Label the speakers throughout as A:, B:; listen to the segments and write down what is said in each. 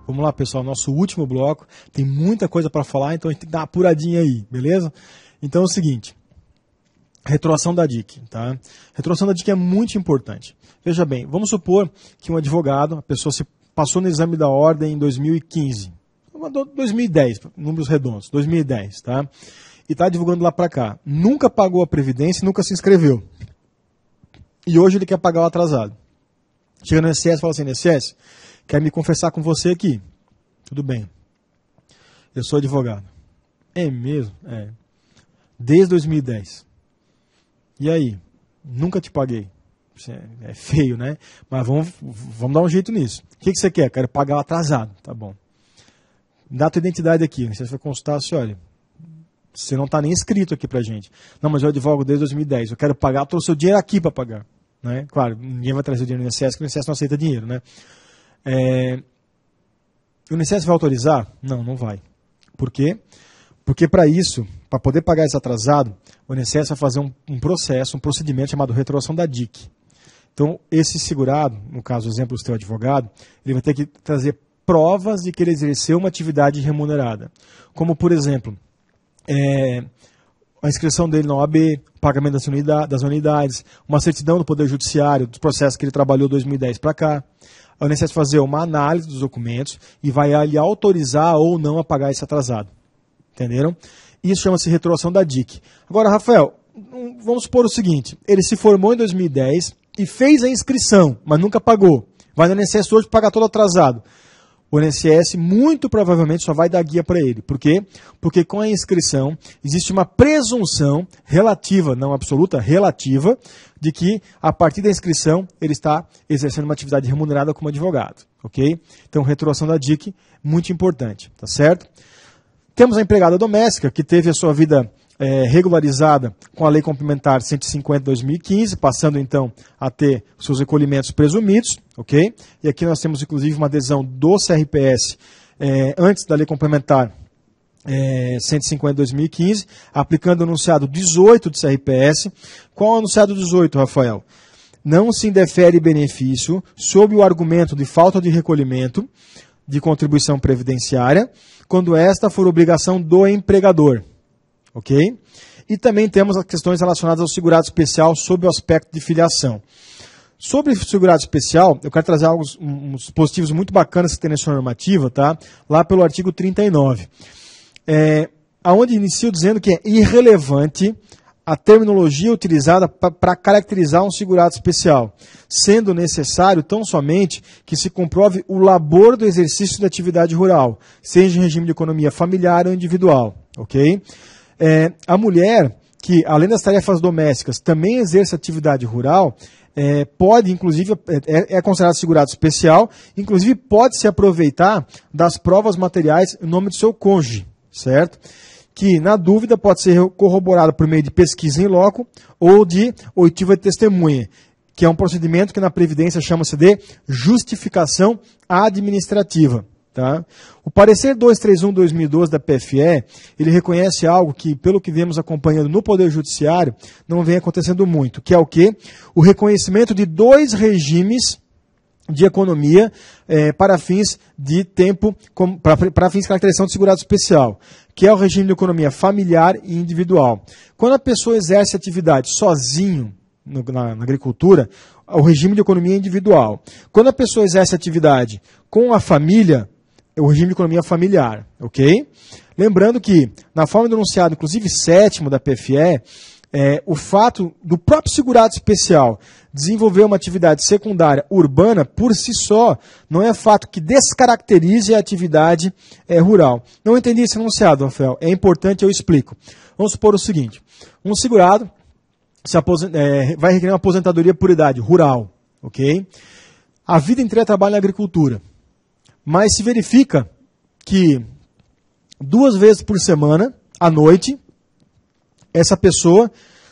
A: Vamos lá, pessoal, nosso último bloco. Tem muita coisa para falar, então a gente tem que dar uma apuradinha aí, beleza? Então é o seguinte, retroação da DIC, tá? Retroação da DIC é muito importante. Veja bem, vamos supor que um advogado, a pessoa se passou no exame da ordem em 2015, 2010, números redondos, 2010, tá? E está divulgando lá para cá. Nunca pagou a previdência, nunca se inscreveu. E hoje ele quer pagar o atrasado. Chega no INSS e fala assim, INSS, quer me confessar com você aqui. Tudo bem. Eu sou advogado. É mesmo? É. Desde 2010. E aí? Nunca te paguei. É feio, né? Mas vamos dar um jeito nisso. O que você quer? Quero pagar o atrasado. Tá bom. Dá a tua identidade aqui. Você vai consultar assim, olha, você não está nem inscrito aqui pra gente. Não, mas eu advogo desde 2010. Eu quero pagar, eu trouxe o dinheiro aqui para pagar. Né? Claro, ninguém vai trazer o dinheiro no INSS, porque o INSS não aceita dinheiro, né? O INSS vai autorizar? Não, não vai. Por quê? Porque para isso, para poder pagar esse atrasado, o INSS vai fazer um processo, um procedimento chamado retroação da DIC. Então, esse segurado, no caso, exemplo do seu advogado, ele vai ter que trazer provas de que ele exerceu uma atividade remunerada. Como, por exemplo, a inscrição dele na OAB, o pagamento das unidades, uma certidão do Poder Judiciário, dos processos que ele trabalhou 2010 para cá. A INSS vai fazer uma análise dos documentos e vai ali autorizar ou não a pagar esse atrasado. Entenderam? Isso chama-se retroação da DIC. Agora, Rafael, vamos supor o seguinte, ele se formou em 2010 e fez a inscrição, mas nunca pagou. Vai no INSS hoje pagar todo atrasado. O INSS muito provavelmente só vai dar guia para ele. Por quê? Porque com a inscrição existe uma presunção relativa, não absoluta, relativa, de que a partir da inscrição ele está exercendo uma atividade remunerada como advogado. Ok? Então, retroação da DIC, muito importante. Tá certo? Temos a empregada doméstica, que teve a sua vida regularizada com a Lei Complementar 150/2015, passando então a ter seus recolhimentos presumidos, ok? E aqui nós temos inclusive uma adesão do CRPS antes da Lei Complementar 150/2015, aplicando o enunciado 18 do CRPS. Qual é o enunciado 18, Rafael? Não se indefere benefício sob o argumento de falta de recolhimento de contribuição previdenciária, quando esta for obrigação do empregador. Ok? E também temos as questões relacionadas ao segurado especial sob o aspecto de filiação. Sobre o segurado especial, eu quero trazer uns dispositivos muito bacanas que tem nessa normativa, tá? Lá pelo artigo 39. Onde inicio dizendo que é irrelevante a terminologia utilizada para caracterizar um segurado especial, sendo necessário tão somente que se comprove o labor do exercício da atividade rural, seja em regime de economia familiar ou individual. Ok? A mulher, que além das tarefas domésticas também exerce atividade rural, pode, inclusive, é considerado segurado especial, inclusive pode se aproveitar das provas materiais em nome do seu cônjuge, certo? Que, na dúvida, pode ser corroborado por meio de pesquisa em loco ou de oitiva de testemunha, que é um procedimento que na Previdência chama-se de justificação administrativa. Tá? O parecer 231/2012 da PFE, ele reconhece algo que, pelo que vemos acompanhando no Poder Judiciário, não vem acontecendo muito, que é o quê? O reconhecimento de dois regimes de economia para fins de tempo, para fins de caracterização de segurado especial, que é o regime de economia familiar e individual. Quando a pessoa exerce atividade sozinho na agricultura, o regime de economia é individual. Quando a pessoa exerce atividade com a família, é o regime de economia familiar, ok? Lembrando que, na forma do enunciado, inclusive 7º da PFE, o fato do próprio segurado especial desenvolver uma atividade secundária urbana, por si só, não é fato que descaracterize a atividade rural. Não entendi esse enunciado, Rafael. É importante, eu explico. Vamos supor o seguinte, um segurado vai requerer uma aposentadoria por idade rural, ok? A vida inteira trabalha na agricultura. Mas se verifica que 2 vezes por semana, à noite, essa pessoa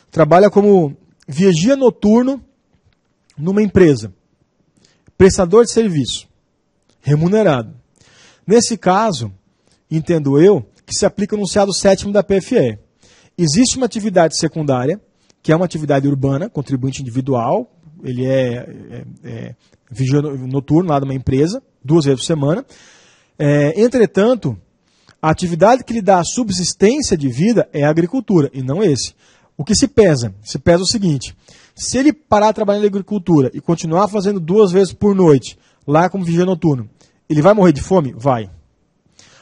A: trabalha como vigia noturno numa empresa, prestador de serviço, remunerado. Nesse caso, entendo eu, que se aplica o enunciado 7º da PFE. Existe uma atividade secundária, que é uma atividade urbana, contribuinte individual, ele é vigia noturno lá de uma empresa, 2 vezes por semana. Entretanto, a atividade que lhe dá a subsistência de vida é a agricultura, e não esse. O que se pesa? Se pesa o seguinte: se ele parar de trabalhar na agricultura e continuar fazendo 2 vezes por noite, lá como vigia noturno, ele vai morrer de fome? Vai.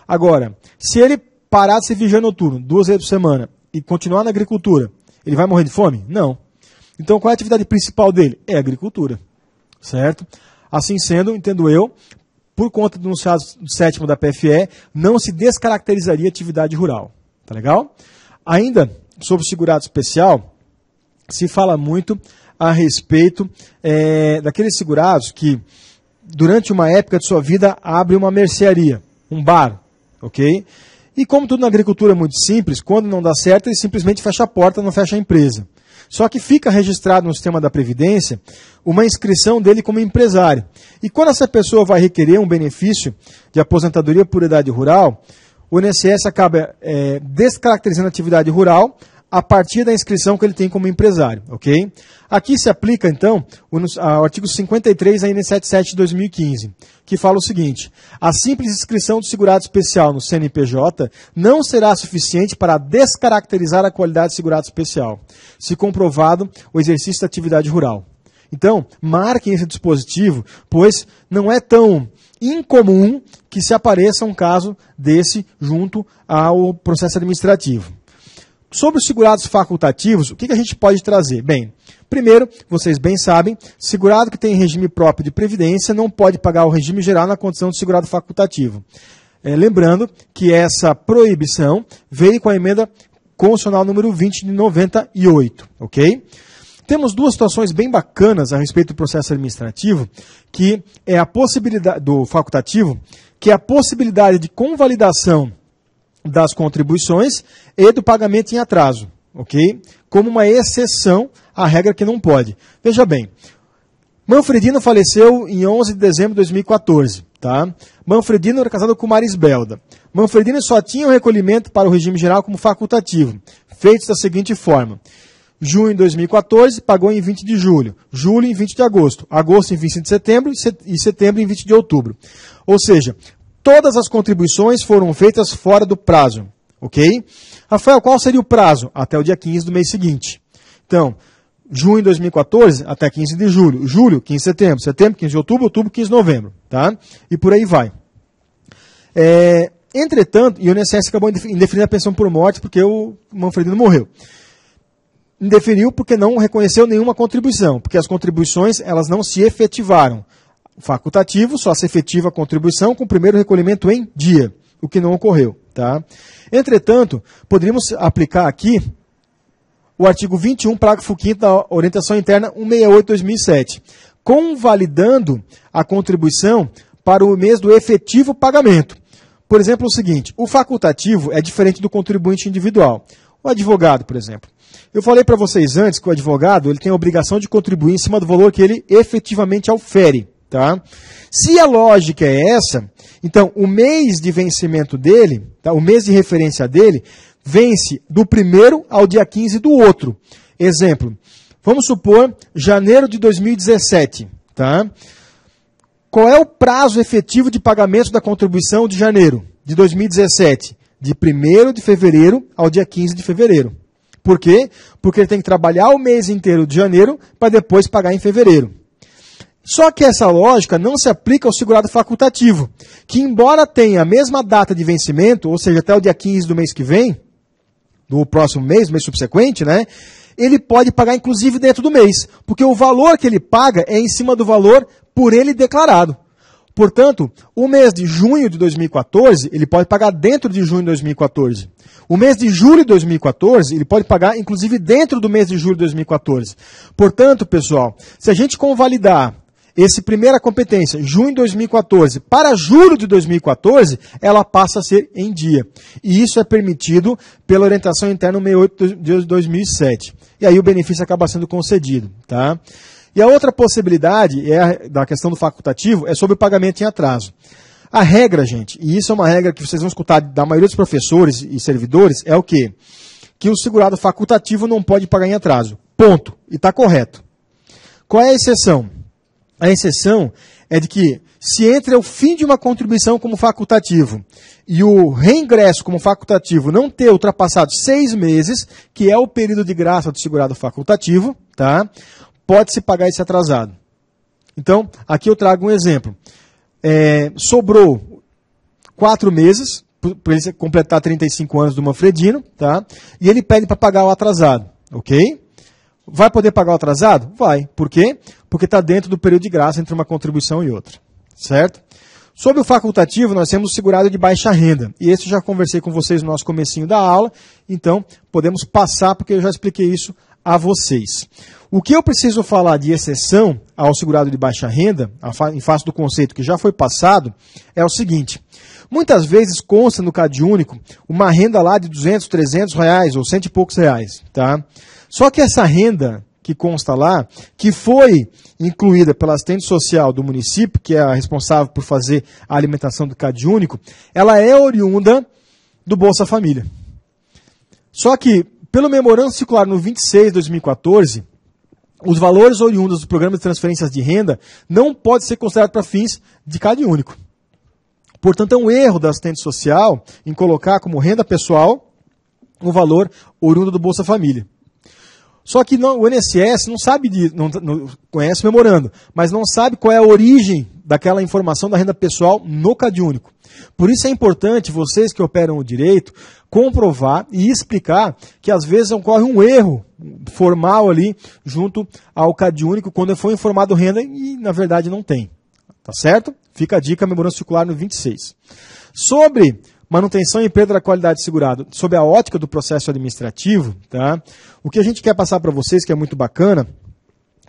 A: Agora, se ele parar de ser vigia noturno 2 vezes por semana e continuar na agricultura, ele vai morrer de fome? Não. Então, qual é a atividade principal dele? É a agricultura. Certo? Assim sendo, entendo eu, por conta do enunciado 7º da PFE, não se descaracterizaria a atividade rural. Tá legal? Ainda, sobre o segurado especial, se fala muito a respeito daqueles segurados que, durante uma época de sua vida, abrem uma mercearia, um bar, ok? E como tudo na agricultura é muito simples, quando não dá certo, ele simplesmente fecha a porta, não fecha a empresa. Só que fica registrado no sistema da Previdência uma inscrição dele como empresário. E quando essa pessoa vai requerer um benefício de aposentadoria por idade rural, o INSS acaba descaracterizando a atividade rural a partir da inscrição que ele tem como empresário, ok? Aqui se aplica, então, o artigo 53 da IN 77 de 2015, que fala o seguinte: a simples inscrição do segurado especial no CNPJ não será suficiente para descaracterizar a qualidade de segurado especial, se comprovado o exercício da atividade rural. Então, marquem esse dispositivo, pois não é tão incomum que se apareça um caso desse junto ao processo administrativo. Sobre os segurados facultativos, o que a gente pode trazer? Bem, primeiro, vocês bem sabem, segurado que tem regime próprio de previdência não pode pagar o regime geral na condição de segurado facultativo. Lembrando que essa proibição veio com a emenda constitucional número 20 de 98, ok? Temos 2 situações bem bacanas a respeito do processo administrativo, que é a possibilidade do facultativo, que é a possibilidade de convalidação das contribuições e do pagamento em atraso, ok? Como uma exceção à regra que não pode. Veja bem, Manfredino faleceu em 11 de dezembro de 2014, tá? Manfredino era casado com Marisbelda. Manfredino só tinha o recolhimento para o regime geral como facultativo, feito da seguinte forma: junho de 2014 pagou em 20 de julho, julho em 20 de agosto, agosto em 20 de setembro e setembro em 20 de outubro. Ou seja, todas as contribuições foram feitas fora do prazo, ok? Rafael, qual seria o prazo? Até o dia 15 do mês seguinte. Então, junho de 2014 até 15 de julho, julho, 15 de setembro, setembro, 15 de outubro, outubro, 15 de novembro, tá? E por aí vai. Entretanto, e o INSS acabou indeferindo a pensão por morte porque o Manfredino morreu. Indeferiu porque não reconheceu nenhuma contribuição, porque as contribuições elas não se efetivaram. Facultativo, só se efetiva a contribuição com o primeiro recolhimento em dia, o que não ocorreu. Tá? Entretanto, poderíamos aplicar aqui o artigo 21, parágrafo 5º da Orientação Interna 168/2007, convalidando a contribuição para o mês do efetivo pagamento. Por exemplo, o seguinte: o facultativo é diferente do contribuinte individual. O advogado, por exemplo. Eu falei para vocês antes que o advogado ele tem a obrigação de contribuir em cima do valor que ele efetivamente aufere. Tá? Se a lógica é essa, então o mês de vencimento dele, tá? O mês de referência dele, vence do primeiro ao dia 15 do outro. Exemplo, vamos supor janeiro de 2017. Tá? Qual é o prazo efetivo de pagamento da contribuição de janeiro de 2017? De 1º de fevereiro ao dia 15 de fevereiro. Por quê? Porque ele tem que trabalhar o mês inteiro de janeiro para depois pagar em fevereiro. Só que essa lógica não se aplica ao segurado facultativo, que embora tenha a mesma data de vencimento, ou seja, até o dia 15 do mês que vem, do próximo mês, mês subsequente, né, ele pode pagar inclusive dentro do mês, porque o valor que ele paga é em cima do valor por ele declarado. Portanto, o mês de junho de 2014, ele pode pagar dentro de junho de 2014. O mês de julho de 2014, ele pode pagar inclusive dentro do mês de julho de 2014. Portanto, pessoal, se a gente convalidar essa primeira competência, junho de 2014, para julho de 2014, ela passa a ser em dia. E isso é permitido pela Orientação Interna 168 de 2007. E aí o benefício acaba sendo concedido. Tá? E a outra possibilidade da questão do facultativo é sobre o pagamento em atraso. A regra, gente, e isso é uma regra que vocês vão escutar da maioria dos professores e servidores, é o quê? Que o segurado facultativo não pode pagar em atraso. Ponto. E está correto. Qual é a exceção? A exceção é de que, se entre o fim de uma contribuição como facultativo e o reingresso como facultativo não ter ultrapassado 6 meses, que é o período de graça do segurado facultativo, tá? Pode-se pagar esse atrasado. Então, aqui eu trago um exemplo. Sobrou 4 meses, para ele completar 35 anos do Manfredino, tá? E ele pede para pagar o atrasado, ok? Vai poder pagar o atrasado? Vai. Por quê? Porque está dentro do período de graça entre uma contribuição e outra. Certo? Sobre o facultativo, nós temos o segurado de baixa renda. E esse eu já conversei com vocês no nosso comecinho da aula. Então, podemos passar, porque eu já expliquei isso a vocês. O que eu preciso falar de exceção ao segurado de baixa renda, em face do conceito que já foi passado, é o seguinte. Muitas vezes consta no CadÚnico uma renda lá de 200, 300 reais ou 100 e poucos reais. Tá? Só que essa renda que consta lá, que foi incluída pela assistente social do município, que é a responsável por fazer a alimentação do CadÚnico, ela é oriunda do Bolsa Família. Só que, pelo memorando circular no 26 de 2014, os valores oriundos do programa de transferências de renda não podem ser considerados para fins de CadÚnico. Portanto, é um erro da assistente social em colocar como renda pessoal o valor oriundo do Bolsa Família. Só que o INSS não sabe, não conhece o memorando, mas não sabe qual é a origem daquela informação da renda pessoal no CadÚnico. Por isso é importante vocês que operam o direito comprovar e explicar que às vezes ocorre um erro formal ali junto ao CadÚnico quando foi informado renda e na verdade não tem. Tá certo? Fica a dica, memorando circular no 26. Sobre manutenção e perda da qualidade de segurado, sob a ótica do processo administrativo, tá? O que a gente quer passar para vocês, que é muito bacana,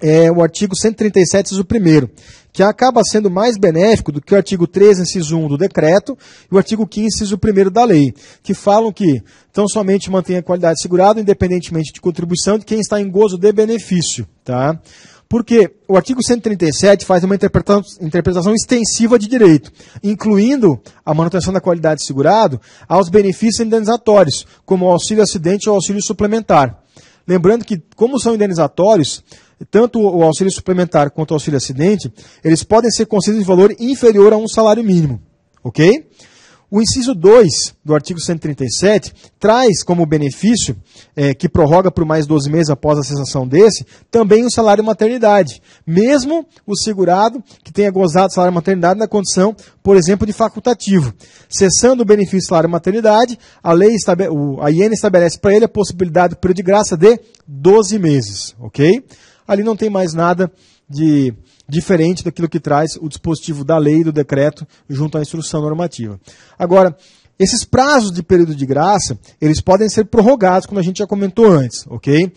A: é o artigo 137, inciso 1º, que acaba sendo mais benéfico do que o artigo 13, inciso 1 do decreto e o artigo 15, inciso 1º da lei, que falam que tão somente mantém a qualidade de segurado, independentemente de contribuição de quem está em gozo de benefício, tá? Porque o artigo 137 faz uma interpretação extensiva de direito, incluindo a manutenção da qualidade de segurado aos benefícios indenizatórios, como o auxílio acidente ou auxílio suplementar. Lembrando que, como são indenizatórios, tanto o auxílio suplementar quanto o auxílio acidente, eles podem ser concedidos em valor inferior a um salário mínimo. Ok? O inciso 2 do artigo 137 traz como benefício, que prorroga por mais 12 meses após a cessação desse, também o salário maternidade. Mesmo o segurado que tenha gozado do salário maternidade na condição, por exemplo, de facultativo. Cessando o benefício salário maternidade, a IN estabelece para ele a possibilidade do período de graça de 12 meses. Ok? Ali não tem mais nada de diferente daquilo que traz o dispositivo da lei e do decreto junto à instrução normativa. Agora, esses prazos de período de graça, eles podem ser prorrogados, como a gente já comentou antes, ok?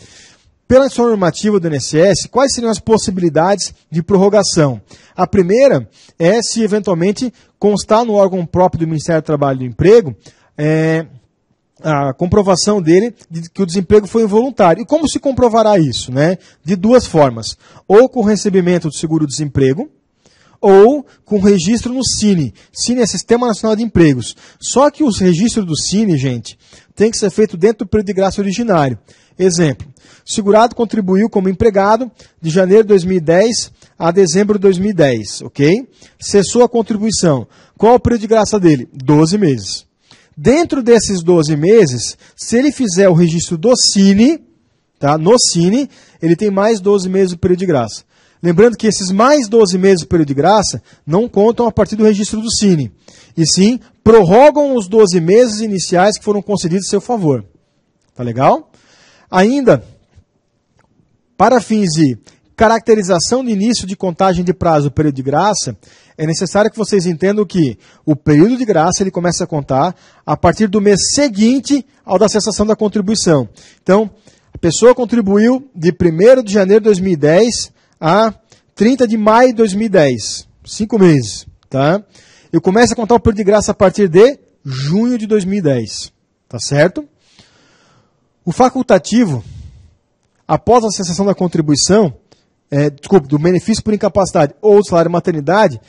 A: Pela instrução normativa do INSS, quais seriam as possibilidades de prorrogação? A primeira é se eventualmente constar no órgão próprio do Ministério do Trabalho e do Emprego, a comprovação dele de que o desemprego foi involuntário. E como se comprovará isso? Né? De duas formas. Ou com recebimento do seguro-desemprego, ou com registro no SINE. SINE é Sistema Nacional de Empregos. Só que os registros do SINE, gente, tem que ser feito dentro do período de graça originário. Exemplo, o segurado contribuiu como empregado de janeiro de 2010 a dezembro de 2010, ok? Cessou a contribuição. Qual é o período de graça dele? 12 meses. Dentro desses 12 meses, se ele fizer o registro do SINE, tá? No SINE, ele tem mais 12 meses do período de graça. Lembrando que esses mais 12 meses do período de graça não contam a partir do registro do SINE, e sim prorrogam os 12 meses iniciais que foram concedidos em seu favor. Tá legal? Ainda, para fins de caracterização de início de contagem de prazo do período de graça, é necessário que vocês entendam que o período de graça ele começa a contar a partir do mês seguinte ao da cessação da contribuição. Então, a pessoa contribuiu de 1º de janeiro de 2010 a 30 de maio de 2010. 5 meses. Tá? Eu começo a contar o período de graça a partir de junho de 2010. Tá certo? O facultativo, após a cessação da contribuição, do benefício por incapacidade ou do salário maternidade,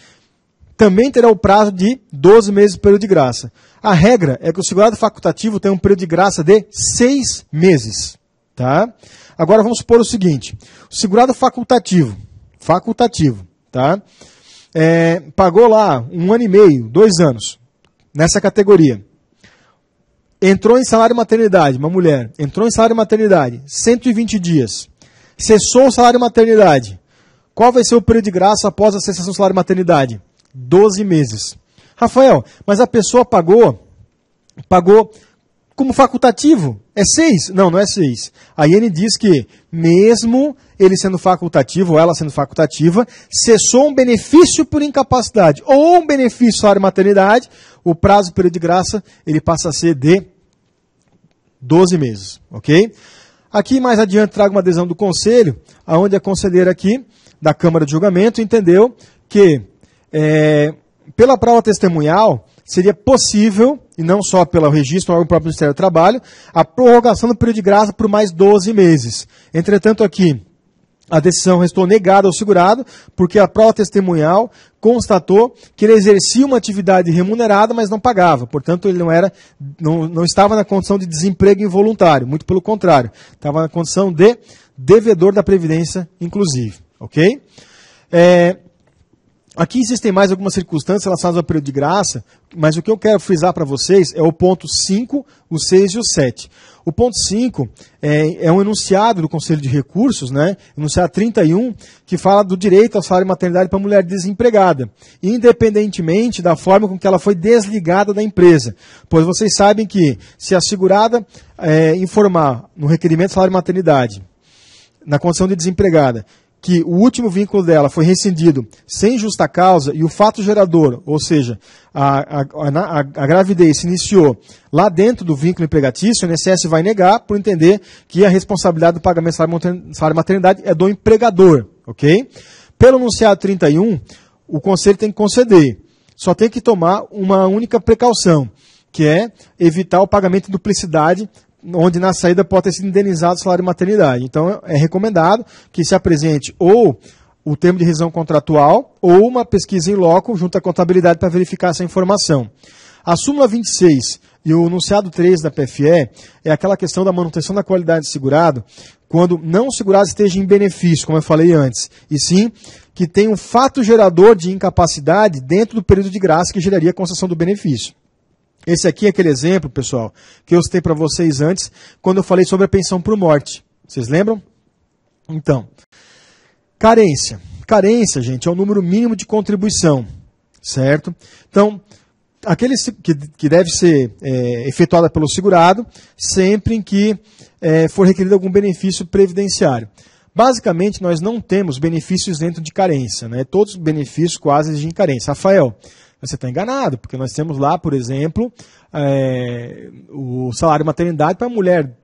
A: também terá o prazo de 12 meses de período de graça. A regra é que o segurado facultativo tem um período de graça de 6 meses. Tá? Agora vamos supor o seguinte, o segurado facultativo, tá? Pagou lá 1 ano e meio, 2 anos, nessa categoria. Entrou em salário maternidade, uma mulher, entrou em salário maternidade, 120 dias. Cessou o salário maternidade. Qual vai ser o período de graça após a cessação do salário maternidade? 12 meses. Rafael, mas a pessoa pagou como facultativo. É 6? Não, não é 6. A IN diz que, mesmo ele sendo facultativo, ou ela sendo facultativa, cessou um benefício por incapacidade, ou um benefício salário maternidade, o prazo do período de graça, ele passa a ser de 12 meses, ok? Aqui, mais adiante, trago uma adesão do Conselho, onde a conselheira aqui, da Câmara de Julgamento, entendeu que, pela prova testemunhal, seria possível, e não só pelo registro ou próprio Ministério do Trabalho, a prorrogação do período de graça por mais 12 meses. Entretanto, aqui, a decisão restou negada ao segurado, porque a prova testemunhal constatou que ele exercia uma atividade remunerada, mas não pagava. Portanto, ele não estava na condição de desemprego involuntário, muito pelo contrário. Estava na condição de devedor da Previdência, inclusive. Ok? Aqui existem mais algumas circunstâncias relacionadas ao período de graça, mas o que eu quero frisar para vocês é o ponto 5, o 6 e o 7. O ponto 5 é um enunciado do Conselho de Recursos, né? Enunciado 31, que fala do direito ao salário de maternidade para a mulher desempregada, independentemente da forma com que ela foi desligada da empresa. Pois vocês sabem que, se a segurada informar no requerimento de salário de maternidade, na condição de desempregada, que o último vínculo dela foi rescindido sem justa causa e o fato gerador, ou seja, a gravidez se iniciou lá dentro do vínculo empregatício, o INSS vai negar por entender que a responsabilidade do pagamento do salário maternidade é do empregador, ok? Pelo enunciado 31, o Conselho tem que conceder, só tem que tomar uma única precaução, que é evitar o pagamento de duplicidade, onde na saída pode ter sido indenizado o salário de maternidade. Então, é recomendado que se apresente ou o termo de rescisão contratual ou uma pesquisa em loco junto à contabilidade para verificar essa informação. A súmula 26 e o enunciado 3 da PFE é aquela questão da manutenção da qualidade de segurado quando não o segurado esteja em benefício, como eu falei antes, e sim que tem um fato gerador de incapacidade dentro do período de graça que geraria a concessão do benefício. Esse aqui é aquele exemplo, pessoal, que eu citei para vocês antes, quando eu falei sobre a pensão por morte. Vocês lembram? Então, carência. Carência, gente, é o número mínimo de contribuição, certo? Então, aquele que deve ser efetuada pelo segurado, sempre em que for requerido algum benefício previdenciário. Basicamente, nós não temos benefícios dentro de carência, né? Todos os benefícios quase exigem carência. Rafael, você está enganado, porque nós temos lá, por exemplo, o salário maternidade para a mulher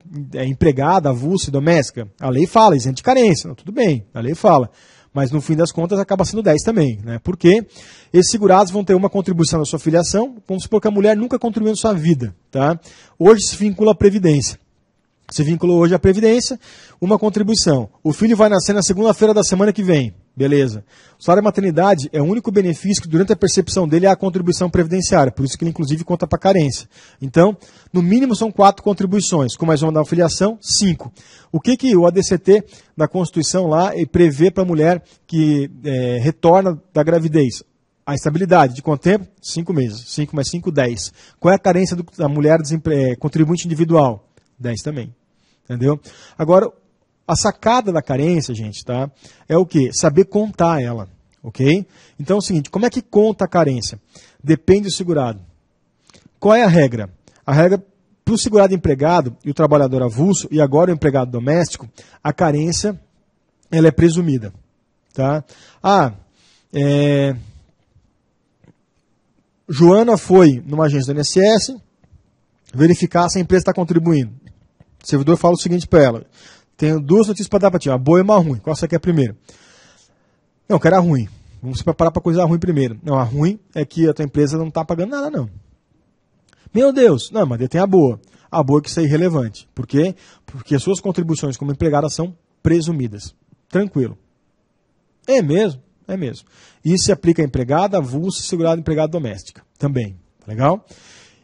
A: empregada, avulsa e doméstica. A lei fala, isento de carência. Não, tudo bem, a lei fala. Mas no fim das contas acaba sendo 10 também. Né? Porque esses segurados vão ter uma contribuição na sua filiação, vamos supor que a mulher nunca contribuiu na sua vida. Tá? Hoje se vincula à Previdência. Se vinculou hoje à Previdência, uma contribuição. O filho vai nascer na segunda-feira da semana que vem. Beleza. O salário de maternidade é o único benefício que durante a percepção dele é a contribuição previdenciária, por isso que ele inclusive conta para carência. Então, no mínimo são 4 contribuições, com mais uma da filiação, 5. O que o ADCT da Constituição lá prevê para a mulher que retorna da gravidez? A estabilidade de quanto tempo? 5 meses. 5 mais 5, 10. Qual é a carência da mulher contribuinte individual? 10 também. Entendeu? Agora, a sacada da carência, gente, tá? É o quê? Saber contar ela, ok? Então é o seguinte, como é que conta a carência? Depende do segurado. Qual é a regra? A regra para o segurado empregado e o trabalhador avulso, e agora o empregado doméstico, a carência, ela é presumida, tá? Joana foi numa agência do INSS verificar se a empresa está contribuindo. O servidor fala o seguinte para ela: tenho 2 notícias para dar para ti, a boa e uma ruim. Qual você quer primeiro? Não, eu quero a ruim. Vamos se preparar para a coisa ruim primeiro. Não, a ruim é que a tua empresa não está pagando nada, não. Meu Deus! Não, mas tem a boa. A boa é que isso é irrelevante. Por quê? Porque as suas contribuições como empregada são presumidas. Tranquilo. É mesmo? É mesmo. Isso se aplica a empregada, avulsa, segurado, empregada doméstica. Também. Legal?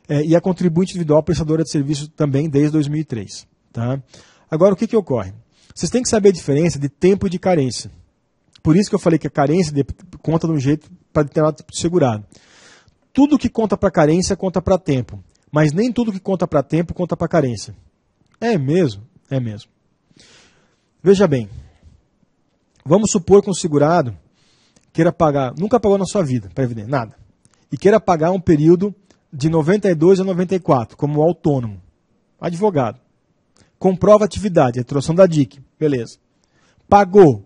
A: E a contribuinte individual prestadora de serviço também desde 2003. Tá? Agora, o que ocorre? Vocês têm que saber a diferença de tempo e de carência. Por isso que eu falei que a carência conta de um jeito para determinado tipo de segurado. Tudo que conta para carência conta para tempo, mas nem tudo que conta para tempo conta para carência. É mesmo? É mesmo. Veja bem, vamos supor que um segurado queira pagar, nunca pagou na sua vida, previdência, nada, e queira pagar um período de 92 a 94, como autônomo, advogado. Comprova a atividade, a introdução da DIC, beleza. Pagou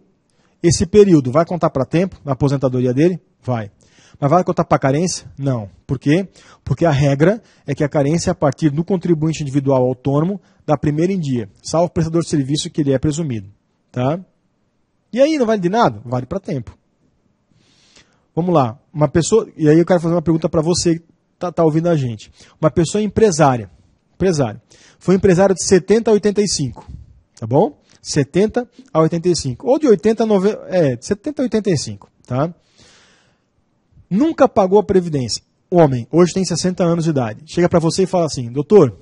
A: esse período, vai contar para tempo, na aposentadoria dele? Vai. Mas vai contar para carência? Não. Por quê? Porque a regra é que a carência é a partir do contribuinte individual autônomo da primeira em dia, salvo o prestador de serviço que ele é presumido. Tá? E aí, não vale de nada? Vale para tempo. Vamos lá. Uma pessoa, e aí eu quero fazer uma pergunta para você que está ouvindo a gente. Uma pessoa empresária. Foi empresário de 70 a 85. Tá bom? 70 a 85. Ou de 80 a 90. De 70 a 85. Tá? Nunca pagou a previdência. Homem, hoje tem 60 anos de idade. Chega para você e fala assim: doutora,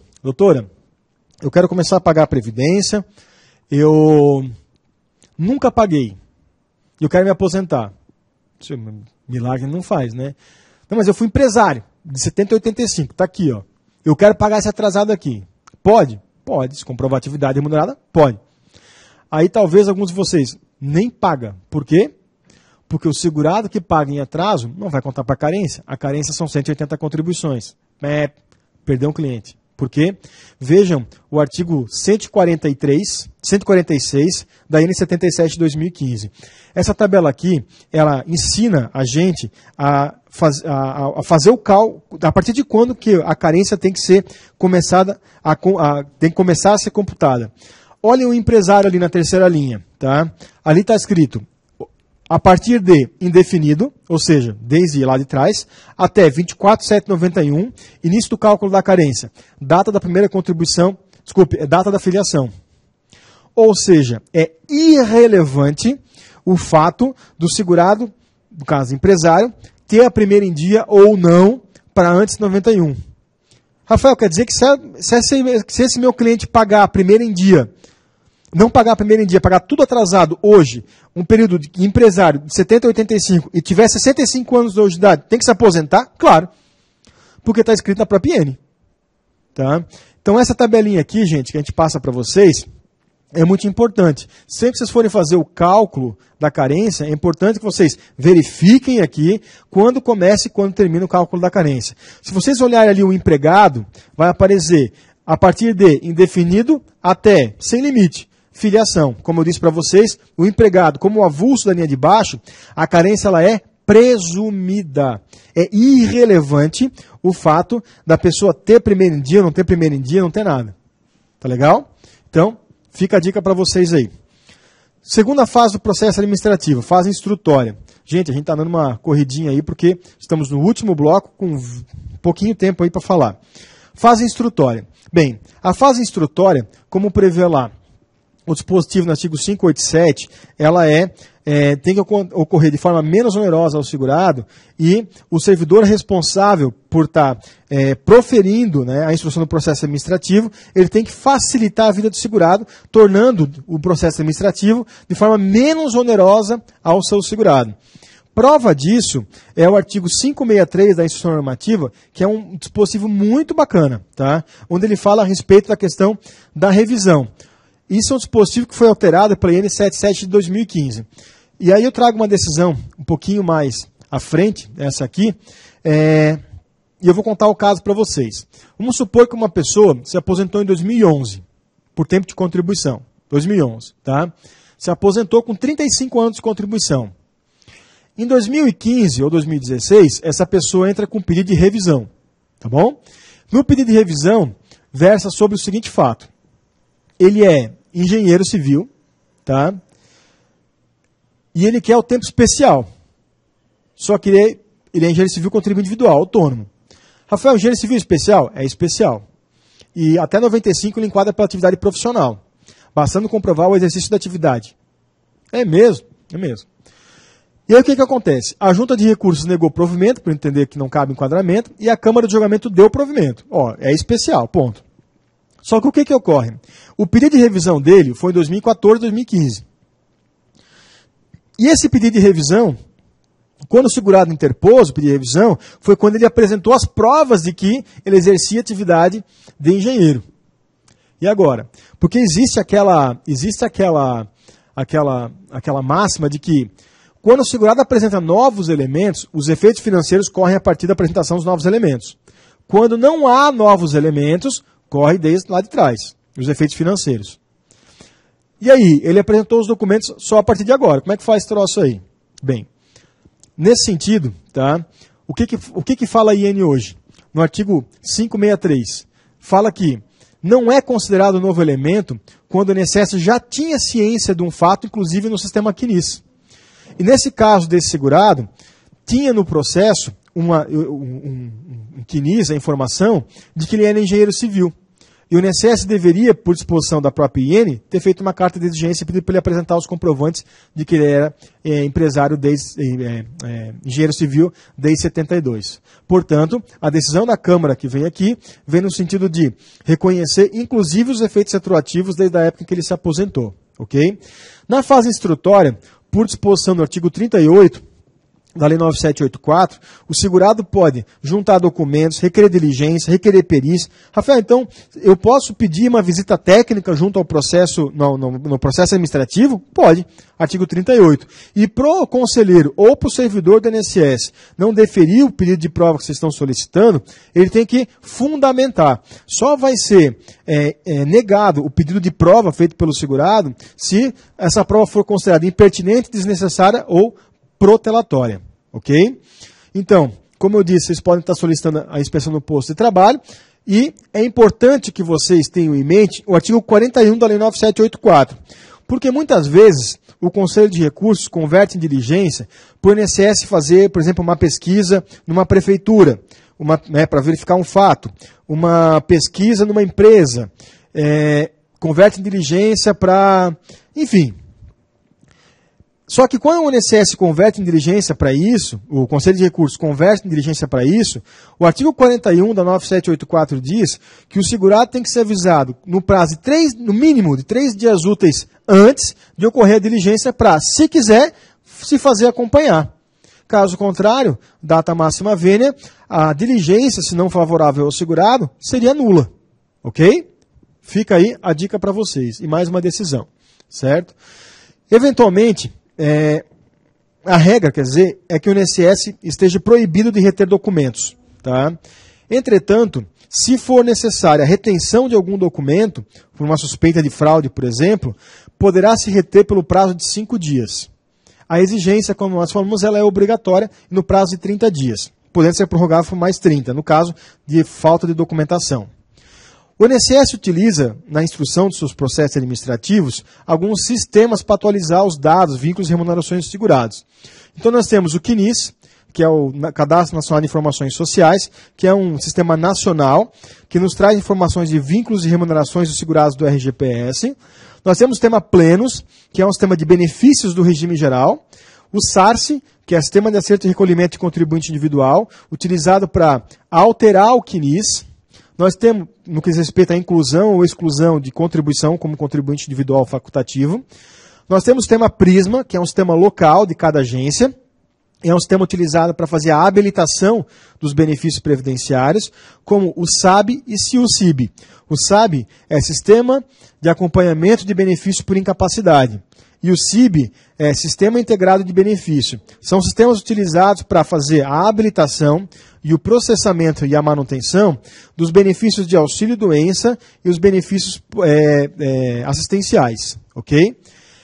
A: eu quero começar a pagar a previdência. Eu nunca paguei. Eu quero me aposentar. Milagre não faz, né? Não, mas eu fui empresário de 70 a 85. Tá aqui, ó. Eu quero pagar esse atrasado aqui. Pode? Pode. Se comprovar atividade remunerada, pode. Aí talvez alguns de vocês nem pagam. Por quê? Porque o segurado que paga em atraso não vai contar para a carência. A carência são 180 contribuições. Perdeu um cliente. Por quê? Vejam o artigo 146 da IN 77 de 2015. Essa tabela aqui, ela ensina a gente a fazer o cálculo, a partir de quando que a carência tem que ser começada tem que começar a ser computada. Olhem o empresário ali na terceira linha. Tá? Ali está escrito: a partir de indefinido, ou seja, desde lá de trás, até 24/7/91, início do cálculo da carência, data da primeira contribuição, data da filiação. Ou seja, é irrelevante o fato do segurado, no caso empresário, ter a primeira em dia ou não para antes de 91. Rafael, quer dizer que se esse meu cliente pagar a primeira em dia, não pagar a primeira em dia, pagar tudo atrasado hoje, um período de empresário de 70 a 85 e tiver 65 anos de idade, tem que se aposentar? Claro. Porque está escrito na própria IN. Tá? Então essa tabelinha aqui, gente, que a gente passa para vocês, é muito importante. Sempre que vocês forem fazer o cálculo da carência, é importante que vocês verifiquem aqui quando começa e quando termina o cálculo da carência. Se vocês olharem ali o empregado, vai aparecer a partir de indefinido até sem limite. Filiação. Como eu disse para vocês, o empregado, como o avulso da linha de baixo, a carência ela é presumida. É irrelevante o fato da pessoa ter primeiro em dia, não ter primeiro em dia, não ter nada. Tá legal? Então, fica a dica para vocês aí. Segunda fase do processo administrativo, fase instrutória. Gente, a gente está dando uma corridinha aí porque estamos no último bloco com um pouquinho tempo aí para falar. Fase instrutória. Bem, a fase instrutória, como prevê lá o dispositivo no artigo 587, ela tem que ocorrer de forma menos onerosa ao segurado e o servidor responsável por estar proferindo, né, a instrução do processo administrativo, ele tem que facilitar a vida do segurado, tornando o processo administrativo de forma menos onerosa ao seu segurado. Prova disso é o artigo 563 da Instrução Normativa, que é um dispositivo muito bacana, tá? Onde ele fala a respeito da questão da revisão. Isso é um dispositivo que foi alterado pela IN 77 de 2015. E aí eu trago uma decisão um pouquinho mais à frente, essa aqui, e eu vou contar o caso para vocês. Vamos supor que uma pessoa se aposentou em 2011, por tempo de contribuição. 2011, tá? Se aposentou com 35 anos de contribuição. Em 2015 ou 2016, essa pessoa entra com pedido de revisão, tá bom? No pedido de revisão, versa sobre o seguinte fato. Ele é engenheiro civil, tá? E ele quer o tempo especial. Só que ele é engenheiro civil contribuinte individual, autônomo. Rafael, engenheiro civil especial? É especial. E até 95 ele enquadra pela atividade profissional, bastando comprovar o exercício da atividade. É mesmo? É mesmo. E aí o que acontece? A Junta de Recursos negou provimento, por entender que não cabe enquadramento, e a Câmara de Julgamento deu provimento. Ó, é especial, ponto. Só que o que ocorre? O pedido de revisão dele foi em 2014, 2015. E esse pedido de revisão, quando o segurado interpôs o pedido de revisão, foi quando ele apresentou as provas de que ele exercia atividade de engenheiro. E agora? Porque existe aquela máxima de que quando o segurado apresenta novos elementos, os efeitos financeiros correm a partir da apresentação dos novos elementos. Quando não há novos elementos, corre desde lá de trás, os efeitos financeiros. E aí, ele apresentou os documentos só a partir de agora. Como é que faz esse troço aí? Bem, nesse sentido, tá? O que fala a IN hoje? No artigo 563, fala que não é considerado novo elemento quando o INSS já tinha ciência de um fato, inclusive no sistema CNIS. E nesse caso desse segurado, tinha no processo um CNIS, a informação de que ele era engenheiro civil. E o INSS deveria, por disposição da própria IN, ter feito uma carta de exigência e pedido para ele apresentar os comprovantes de que ele era empresário engenheiro civil desde 72. Portanto, a decisão da Câmara que vem aqui, vem no sentido de reconhecer, inclusive, os efeitos retroativos desde a época em que ele se aposentou. Okay? Na fase instrutória, por disposição do artigo 38, da Lei 9784, o segurado pode juntar documentos, requerer diligência, requerer perícia. Rafael, então, eu posso pedir uma visita técnica junto ao processo, no processo administrativo? Pode. Artigo 38. E pro conselheiro ou pro servidor do INSS não deferir o pedido de prova que vocês estão solicitando, ele tem que fundamentar. Só vai ser negado o pedido de prova feito pelo segurado se essa prova for considerada impertinente, desnecessária ou protelatória, ok? Então, como eu disse, vocês podem estar solicitando a inspeção no posto de trabalho e é importante que vocês tenham em mente o artigo 41 da Lei 9784, porque muitas vezes o Conselho de Recursos converte em diligência para o INSS fazer, por exemplo, uma pesquisa numa prefeitura, para verificar um fato, uma pesquisa numa empresa, converte em diligência para, enfim. Só que quando o INSS converte em diligência para isso, o Conselho de Recursos converte em diligência para isso, o artigo 41 da 9784 diz que o segurado tem que ser avisado no prazo de no mínimo de 3 dias úteis antes de ocorrer a diligência para, se quiser, se fazer acompanhar. Caso contrário, data máxima vênia, a diligência, se não favorável ao segurado, seria nula. Ok? Fica aí a dica para vocês. E mais uma decisão. Certo? Eventualmente, a regra, quer dizer, é que o INSS esteja proibido de reter documentos. Tá? Entretanto, se for necessária a retenção de algum documento, por uma suspeita de fraude, por exemplo, poderá se reter pelo prazo de 5 dias. A exigência, como nós falamos, ela é obrigatória no prazo de 30 dias, podendo ser prorrogável por mais 30, no caso de falta de documentação. O INSS utiliza, na instrução de seus processos administrativos, alguns sistemas para atualizar os dados, vínculos e remunerações dos segurados. Então nós temos o CNIS, que é o Cadastro Nacional de Informações Sociais, que é um sistema nacional, que nos traz informações de vínculos e remunerações dos segurados do RGPS. Nós temos o sistema Plenos, que é um sistema de benefícios do regime geral. O SARCE, que é o Sistema de Acerto e Recolhimento de Contribuinte Individual, utilizado para alterar o CNIS. Nós temos, no que diz respeito à inclusão ou exclusão de contribuição como contribuinte individual facultativo. Nós temos o sistema Prisma, que é um sistema local de cada agência. É um sistema utilizado para fazer a habilitação dos benefícios previdenciários, como o SAB e CIUCIB. O SAB é Sistema de Acompanhamento de Benefícios por Incapacidade. E o CIB é Sistema Integrado de Benefício. São sistemas utilizados para fazer a habilitação e o processamento e a manutenção dos benefícios de auxílio-doença e os benefícios assistenciais. Okay?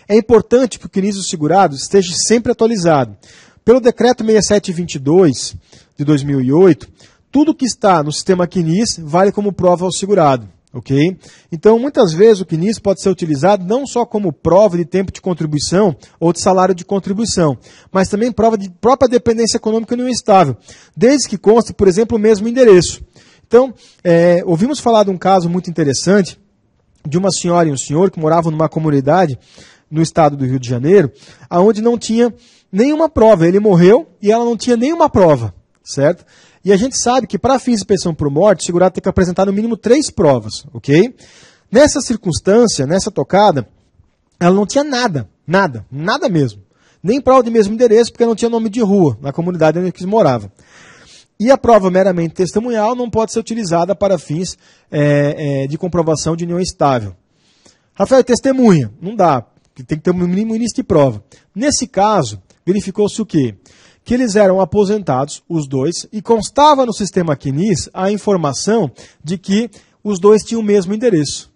A: É importante que o CNIS do segurado esteja sempre atualizado. Pelo Decreto 6722 de 2008, tudo que está no sistema CNIS vale como prova ao segurado. Okay? Então, muitas vezes o CNIS pode ser utilizado não só como prova de tempo de contribuição ou de salário de contribuição, mas também prova de própria dependência econômica não estável, desde que conste, por exemplo, o mesmo endereço. Então, ouvimos falar de um caso muito interessante de uma senhora e um senhor que moravam numa comunidade no estado do Rio de Janeiro, onde não tinha nenhuma prova. Ele morreu e ela não tinha nenhuma prova, certo? E a gente sabe que para fins de pensão por morte, o segurado tem que apresentar no mínimo 3 provas, ok? Nessa circunstância, nessa tocada, ela não tinha nada mesmo. Nem prova de mesmo endereço, porque não tinha nome de rua na comunidade onde eles moravam. E a prova meramente testemunhal não pode ser utilizada para fins de comprovação de união estável. Rafael, testemunha. Não dá. Tem que ter um mínimo início de prova. Nesse caso, verificou-se o quê? Que eles eram aposentados, os dois, e constava no sistema QNIS a informação de que os dois tinham o mesmo endereço.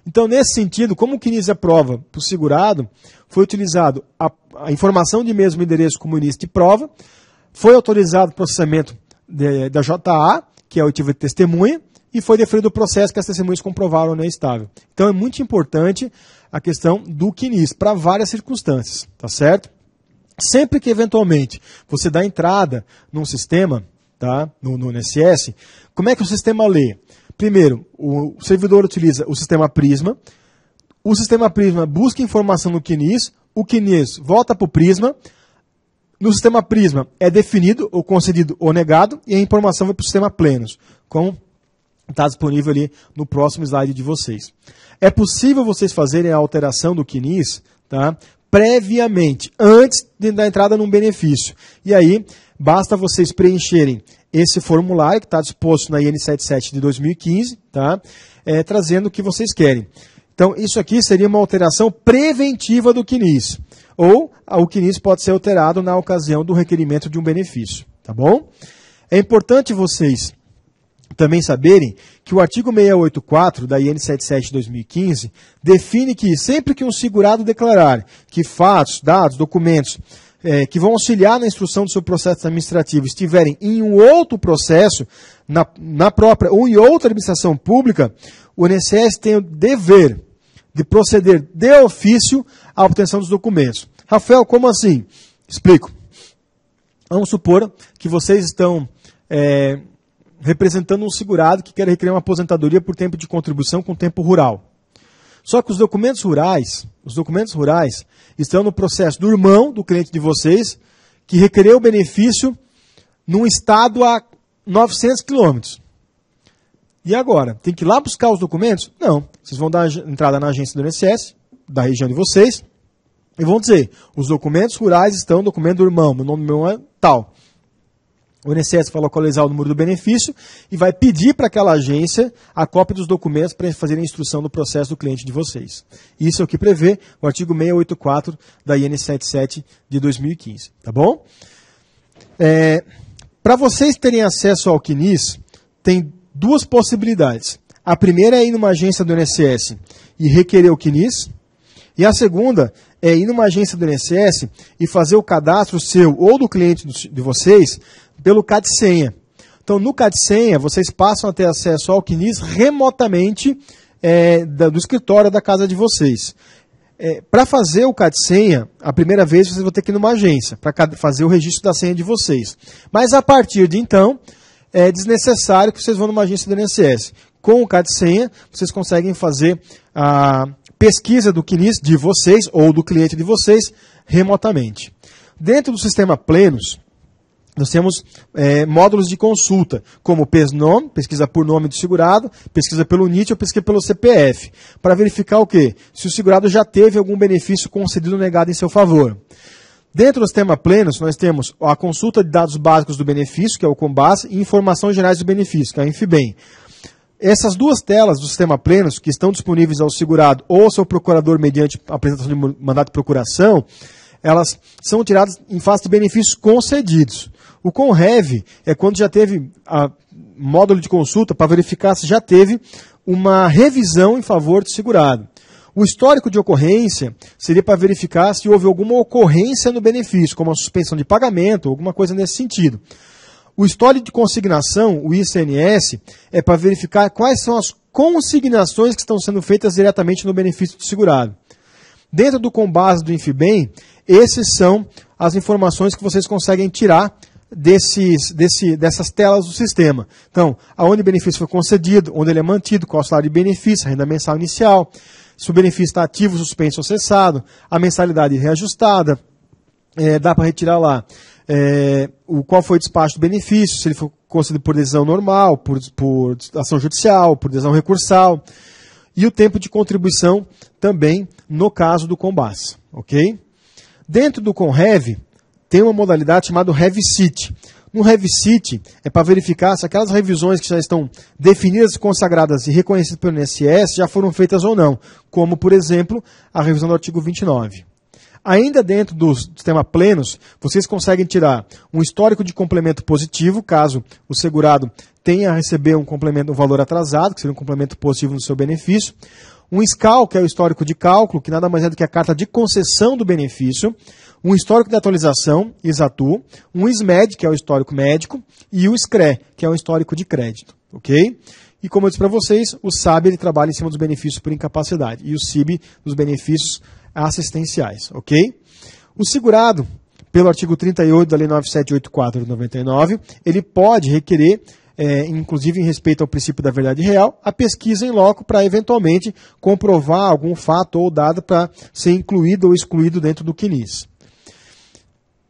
A: Então, nesse sentido, como o QNIS é prova para o segurado, foi utilizado a informação de mesmo endereço como início de prova, foi autorizado o processamento da JA, que é a oitiva de testemunha, e foi deferido o processo que as testemunhas comprovaram a união estável. Então, é muito importante a questão do QNIS para várias circunstâncias, tá certo? Sempre que, eventualmente, você dá entrada num sistema, tá, no INSS, como é que o sistema lê? Primeiro, o servidor utiliza o sistema Prisma busca informação no QNIS, o QNIS volta para o Prisma, no sistema Prisma é definido, ou concedido ou negado, e a informação vai para o sistema Plenos, como está disponível ali no próximo slide de vocês. É possível vocês fazerem a alteração do QNIS, tá, previamente, antes da entrada num benefício. E aí, basta vocês preencherem esse formulário que está disposto na IN 77 de 2015, tá? Trazendo o que vocês querem. Então, isso aqui seria uma alteração preventiva do QNIS. Ou o QNIS pode ser alterado na ocasião do requerimento de um benefício. Tá bom? É importante vocês também saberem que o artigo 684 da IN 77 de 2015 define que sempre que um segurado declarar que fatos, dados, documentos que vão auxiliar na instrução do seu processo administrativo estiverem em um outro processo, na própria ou em outra administração pública, o INSS tem o dever de proceder de ofício à obtenção dos documentos. Rafael, como assim? Explico. Vamos supor que vocês estão representando um segurado que quer requerer uma aposentadoria por tempo de contribuição com tempo rural. Só que os documentos rurais estão no processo do irmão do cliente de vocês, que requereu o benefício num estado a 900 quilômetros. E agora? Tem que ir lá buscar os documentos? Não. Vocês vão dar entrada na agência do INSS, da região de vocês, e vão dizer, os documentos rurais estão no documento do irmão, meu nome do meu é tal. O INSS vai localizar o número do benefício e vai pedir para aquela agência a cópia dos documentos para fazer a instrução do processo do cliente de vocês. Isso é o que prevê o artigo 684 da IN 77 de 2015. Tá bom? Para vocês terem acesso ao QNIS, tem duas possibilidades. A primeira é ir numa agência do INSS e requerer o QNIS. E a segunda é ir numa agência do INSS e fazer o cadastro seu ou do cliente de vocês pelo CAD-senha. Então, no CAD-senha, vocês passam a ter acesso ao QNIS remotamente do escritório da casa de vocês. Para fazer o CAD-senha, a primeira vez vocês vão ter que ir numa agência para fazer o registro da senha de vocês. Mas a partir de então, é desnecessário que vocês vão numa agência do INSS. Com o CAD-senha, vocês conseguem fazer a pesquisa do QNIS de vocês ou do cliente de vocês remotamente. Dentro do sistema Plenos, nós temos módulos de consulta, como PESNOM, pesquisa por nome do segurado, pesquisa pelo NIT ou pesquisa pelo CPF, para verificar o quê? Se o segurado já teve algum benefício concedido ou negado em seu favor. Dentro do sistema Plenos, nós temos a consulta de dados básicos do benefício, que é o COMBAS, e informações gerais do benefício, que é a INFIBEM. Essas duas telas do sistema Plenos, que estão disponíveis ao segurado ou ao seu procurador mediante a apresentação de mandato de procuração, elas são tiradas em face de benefícios concedidos. O CONREV é quando já teve módulo de consulta para verificar se já teve uma revisão em favor do segurado. O histórico de ocorrência seria para verificar se houve alguma ocorrência no benefício, como a suspensão de pagamento, alguma coisa nesse sentido. O histórico de consignação, o ICNS, é para verificar quais são as consignações que estão sendo feitas diretamente no benefício do segurado. Dentro do COMBAS do INFIBEM, essas são as informações que vocês conseguem tirar dessas telas do sistema. Então, aonde o benefício foi concedido, onde ele é mantido, qual é o salário de benefício, a renda mensal inicial, se o benefício está ativo, suspenso ou cessado, a mensalidade reajustada, dá para retirar lá qual foi o despacho do benefício, se ele foi concedido por decisão normal, por ação judicial, por decisão recursal, e o tempo de contribuição também no caso do COMBAS, ok? Dentro do CONREV, tem uma modalidade chamada RevCit. No RevCit é para verificar se aquelas revisões que já estão definidas, consagradas e reconhecidas pelo INSS já foram feitas ou não, como, por exemplo, a revisão do artigo 29. Ainda dentro do sistema Plenos, vocês conseguem tirar um histórico de complemento positivo, caso o segurado tenha a receber um valor atrasado, que seria um complemento positivo no seu benefício. Um SCAL, que é o histórico de cálculo, que nada mais é do que a carta de concessão do benefício. Um histórico de atualização, ISATU. Um SMED, que é o histórico médico. E o SCRE, que é o histórico de crédito. Ok? E como eu disse para vocês, o SAB ele trabalha em cima dos benefícios por incapacidade. E o CIB dos benefícios assistenciais. Ok? O segurado, pelo artigo 38 da Lei 9784 de 99, ele pode requerer, inclusive em respeito ao princípio da verdade real, a pesquisa em loco para eventualmente comprovar algum fato ou dado para ser incluído ou excluído dentro do CNIS.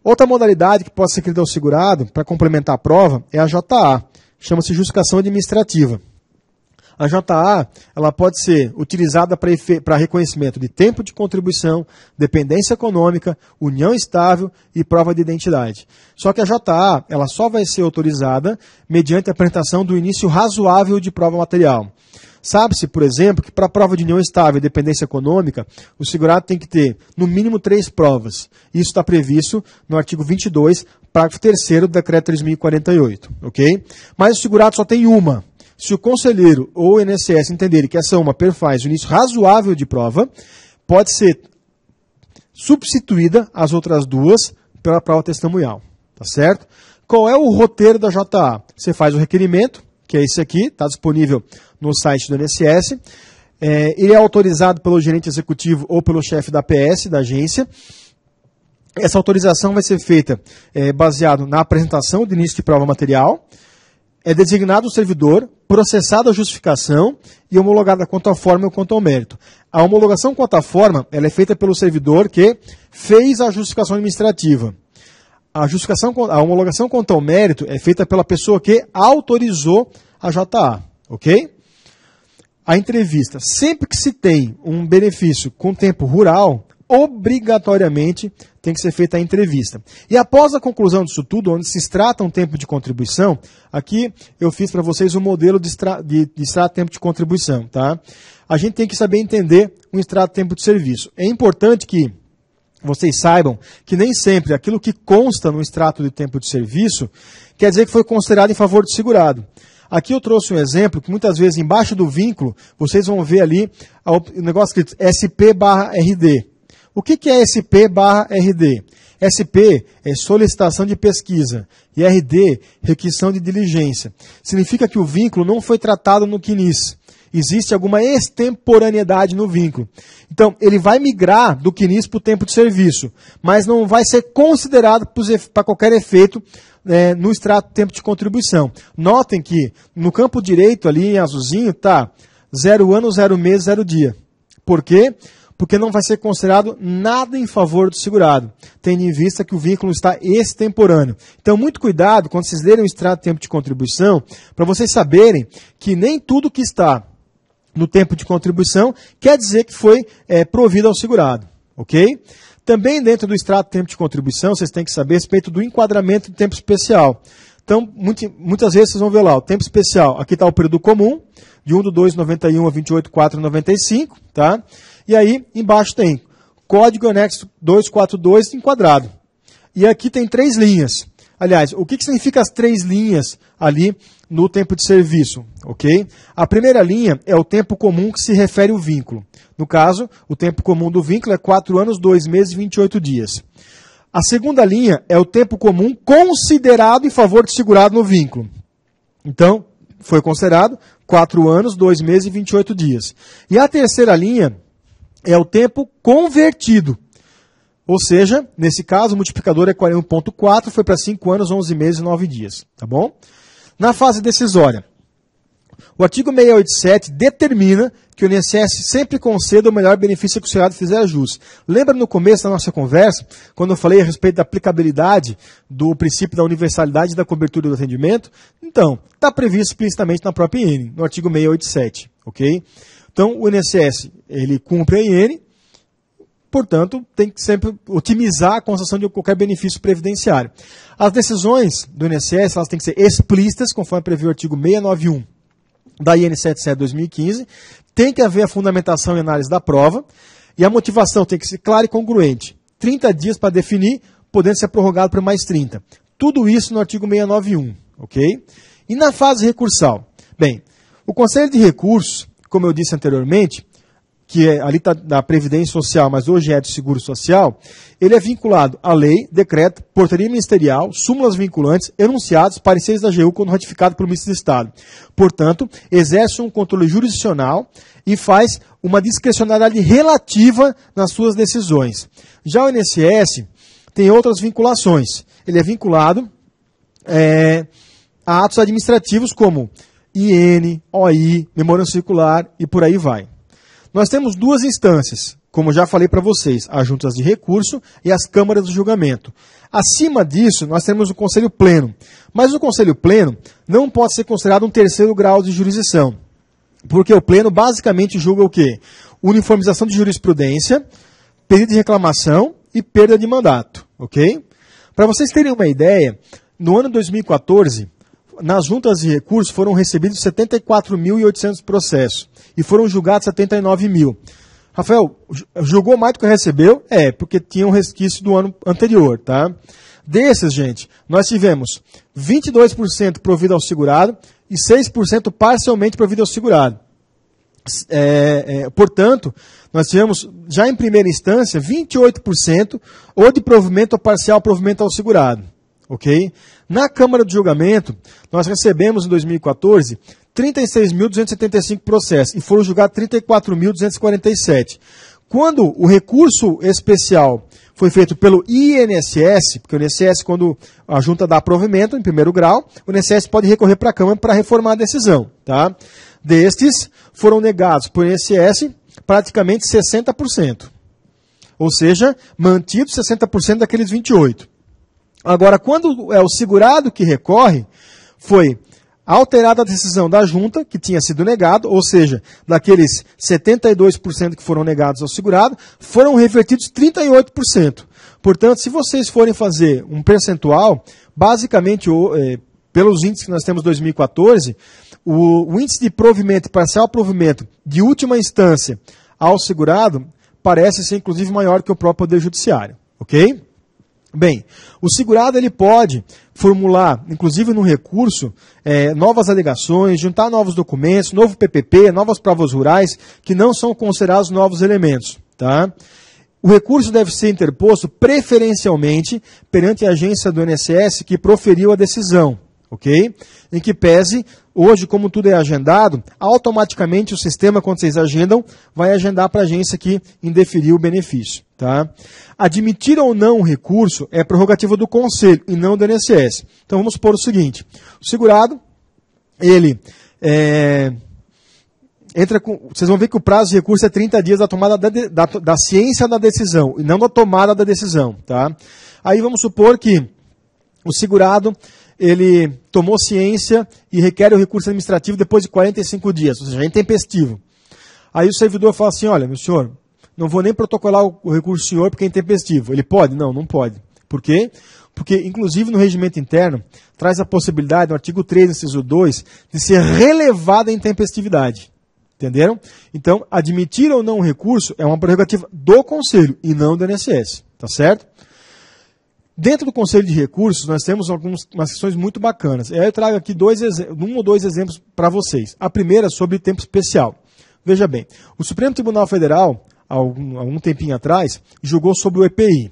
A: Outra modalidade que pode ser requerida ao segurado para complementar a prova é a JA, chama-se justificação administrativa. A JA ela pode ser utilizada para reconhecimento de tempo de contribuição, dependência econômica, união estável e prova de identidade. Só que a JA ela só vai ser autorizada mediante a apresentação do início razoável de prova material. Sabe-se, por exemplo, que para a prova de união estável e dependência econômica, o segurado tem que ter, no mínimo, 3 provas. Isso está previsto no artigo 22, parágrafo 3º do Decreto 3.048. Ok? Mas o segurado só tem uma. Se o conselheiro ou o INSS entenderem que essa uma perfaz o início razoável de prova, pode ser substituída as outras duas pela prova testemunhal. Tá certo? Qual é o roteiro da JA? Você faz o requerimento, que é esse aqui, está disponível no site do INSS. Ele é autorizado pelo gerente executivo ou pelo chefe da PS, da agência. Essa autorização vai ser feita baseado na apresentação do início de prova material. É designado o servidor, processada a justificação e homologada quanto à forma ou quanto ao mérito. A homologação quanto à forma ela é feita pelo servidor que fez a justificação administrativa. A homologação quanto ao mérito é feita pela pessoa que autorizou a JA. Ok? A entrevista. Sempre que se tem um benefício com tempo rural, obrigatoriamente tem que ser feita a entrevista. E após a conclusão disso tudo, onde se extrata um tempo de contribuição, aqui eu fiz para vocês um modelo de extrato de tempo de contribuição. Tá? A gente tem que saber entender um extrato de tempo de serviço. É importante que vocês saibam que nem sempre aquilo que consta no extrato de tempo de serviço quer dizer que foi considerado em favor do segurado. Aqui eu trouxe um exemplo que muitas vezes embaixo do vínculo vocês vão ver ali o negócio escrito SP/RD. O que é SP/RD? SP é solicitação de pesquisa e RD, requisição de diligência. Significa que o vínculo não foi tratado no CNIS. Existe alguma extemporaneidade no vínculo. Então, ele vai migrar do CNIS para o tempo de serviço, mas não vai ser considerado para qualquer efeito no extrato de tempo de contribuição. Notem que no campo direito, ali em azulzinho, está 0 ano, 0 mês, 0 dia. Por quê? Porque não vai ser considerado nada em favor do segurado, tendo em vista que o vínculo está extemporâneo. Então, muito cuidado quando vocês lerem o extrato de tempo de contribuição, para vocês saberem que nem tudo que está no tempo de contribuição quer dizer que foi provido ao segurado. Ok? Também dentro do extrato de tempo de contribuição, vocês têm que saber a respeito do enquadramento de tempo especial. Então, muitas vezes vocês vão ver lá, o tempo especial, aqui está o período comum, de 1/2/91 a 28/4/95, tá? E aí, embaixo tem código anexo 242 enquadrado. E aqui tem 3 linhas. Aliás, o que significa as 3 linhas ali no tempo de serviço? Ok? A primeira linha é o tempo comum que se refere ao vínculo. No caso, o tempo comum do vínculo é 4 anos, 2 meses e 28 dias. A segunda linha é o tempo comum considerado em favor do segurado no vínculo. Então, foi considerado 4 anos, 2 meses e 28 dias. E a terceira linha é o tempo convertido. Ou seja, nesse caso, o multiplicador é 41,4, foi para 5 anos, 11 meses e 9 dias. Tá bom? Na fase decisória, o artigo 687 determina que o INSS sempre conceda o melhor benefício que o segurado fizer jus. Lembra no começo da nossa conversa, quando eu falei a respeito da aplicabilidade do princípio da universalidade da cobertura do atendimento? Então, está previsto explicitamente na própria IN, no artigo 687. Ok? Então, o INSS ele cumpre a IN, portanto, tem que sempre otimizar a concessão de qualquer benefício previdenciário. As decisões do INSS elas têm que ser explícitas, conforme prevê o artigo 691 da IN 77/2015, tem que haver a fundamentação e análise da prova, e a motivação tem que ser clara e congruente. 30 dias para definir, podendo ser prorrogado por mais 30. Tudo isso no artigo 691, ok? E na fase recursal? Bem, o Conselho de Recursos, como eu disse anteriormente, que ali está da Previdência Social, mas hoje é do Seguro Social, ele é vinculado à lei, decreto, portaria ministerial, súmulas vinculantes, enunciados, pareceres da AGU quando ratificado pelo Ministro do Estado. Portanto, exerce um controle jurisdicional e faz uma discricionariedade relativa nas suas decisões. Já o INSS tem outras vinculações. Ele é vinculado a atos administrativos como IN, OI, memorândum circular e por aí vai. Nós temos duas instâncias, como já falei para vocês, as juntas de recurso e as câmaras de julgamento. Acima disso, nós temos o Conselho Pleno. Mas o Conselho Pleno não pode ser considerado um terceiro grau de jurisdição, porque o Pleno basicamente julga o quê? Uniformização de jurisprudência, pedido de reclamação e perda de mandato, ok? Para vocês terem uma ideia, no ano 2014, nas juntas de recursos foram recebidos 74.800 processos e foram julgados 79 mil. Rafael, julgou mais do que recebeu? É, porque tinha um resquício do ano anterior, tá? Desses, gente, nós tivemos 22% provido ao segurado e 6% parcialmente provido ao segurado. Portanto, nós tivemos, já em primeira instância, 28% ou de provimento ou parcial provimento ao segurado. Ok? Na Câmara de Julgamento, nós recebemos em 2014 36.275 processos e foram julgados 34.247. Quando o recurso especial foi feito pelo INSS, porque o INSS, quando a junta dá provimento em primeiro grau, o INSS pode recorrer para a Câmara para reformar a decisão. Tá? Destes, foram negados por INSS praticamente 60%. Ou seja, mantidos 60% daqueles 28%. Agora, quando é o segurado que recorre, foi alterada a decisão da junta, que tinha sido negado, ou seja, daqueles 72% que foram negados ao segurado, foram revertidos 38%. Portanto, se vocês forem fazer um percentual, basicamente, pelos índices que nós temos em 2014, o índice de provimento e parcial provimento de última instância ao segurado parece ser, inclusive, maior que o próprio Poder Judiciário. Ok? Bem, o segurado ele pode formular, inclusive no recurso, novas alegações, juntar novos documentos, novo PPP, novas provas rurais, que não são considerados novos elementos. Tá? O recurso deve ser interposto preferencialmente perante a agência do INSS que proferiu a decisão. Ok? Em que pese, hoje, como tudo é agendado, automaticamente o sistema, quando vocês agendam, vai agendar para a agência que indeferiu o benefício. Tá? Admitir ou não o recurso é prerrogativa do Conselho e não do INSS. Então vamos supor o seguinte, o segurado, ele entra com... Vocês vão ver que o prazo de recurso é 30 dias da tomada da ciência da decisão e não da tomada da decisão. Tá? Aí vamos supor que o segurado ele tomou ciência e requer o recurso administrativo depois de 45 dias, ou seja, é intempestivo. Aí o servidor fala assim, olha, meu senhor, não vou nem protocolar o recurso do senhor porque é intempestivo. Ele pode? Não, não pode. Por quê? Porque, inclusive, no regimento interno, traz a possibilidade, no artigo 3, inciso 2, de ser relevada a intempestividade. Entenderam? Então, admitir ou não o recurso é uma prerrogativa do Conselho e não do INSS. Tá certo? Dentro do Conselho de Recursos, nós temos umas questões muito bacanas. E aí eu trago aqui um ou dois exemplos para vocês. A primeira sobre tempo especial. Veja bem, o Supremo Tribunal Federal, há algum tempinho atrás, julgou sobre o EPI.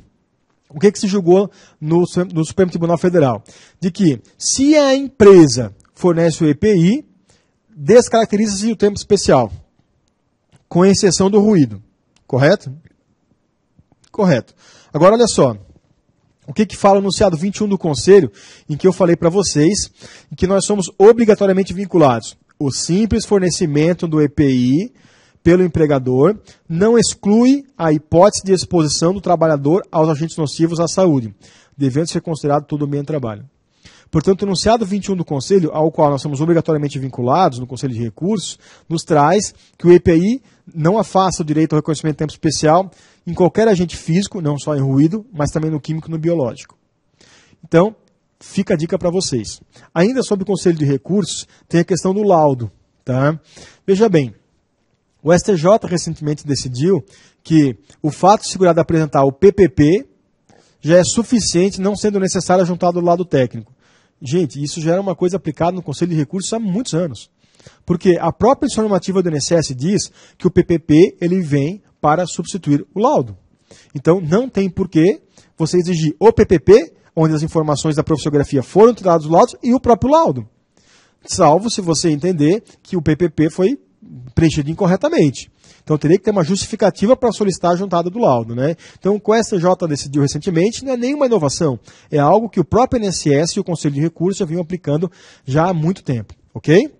A: O que se julgou no Supremo Tribunal Federal? De que, se a empresa fornece o EPI, descaracteriza-se o tempo especial, com exceção do ruído. Correto? Correto. Agora, olha só. O que fala o enunciado 21 do Conselho, em que eu falei para vocês, em que nós somos obrigatoriamente vinculados. O simples fornecimento do EPI pelo empregador não exclui a hipótese de exposição do trabalhador aos agentes nocivos à saúde, devendo ser considerado todo o meio de trabalho. Portanto, o enunciado 21 do Conselho, ao qual nós somos obrigatoriamente vinculados no Conselho de Recursos, nos traz que o EPI não afasta o direito ao reconhecimento de tempo especial em qualquer agente físico, não só em ruído, mas também no químico e no biológico. Então, fica a dica para vocês. Ainda sobre o Conselho de Recursos, tem a questão do laudo. Tá? Veja bem, o STJ recentemente decidiu que o fato de segurado apresentar o PPP já é suficiente, não sendo necessário juntar do lado técnico. Gente, isso já era uma coisa aplicada no Conselho de Recursos há muitos anos. Porque a própria edição normativa do INSS diz que o PPP ele vem para substituir o laudo. Então, não tem porquê você exigir o PPP, onde as informações da profissografia foram tiradas do laudo, e o próprio laudo. Salvo se você entender que o PPP foi preenchido incorretamente. Então teria que ter uma justificativa para solicitar a juntada do laudo. Né? Então o que o STJ decidiu recentemente não é nenhuma inovação, é algo que o próprio INSS e o Conselho de Recursos já vinham aplicando já há muito tempo. Ok?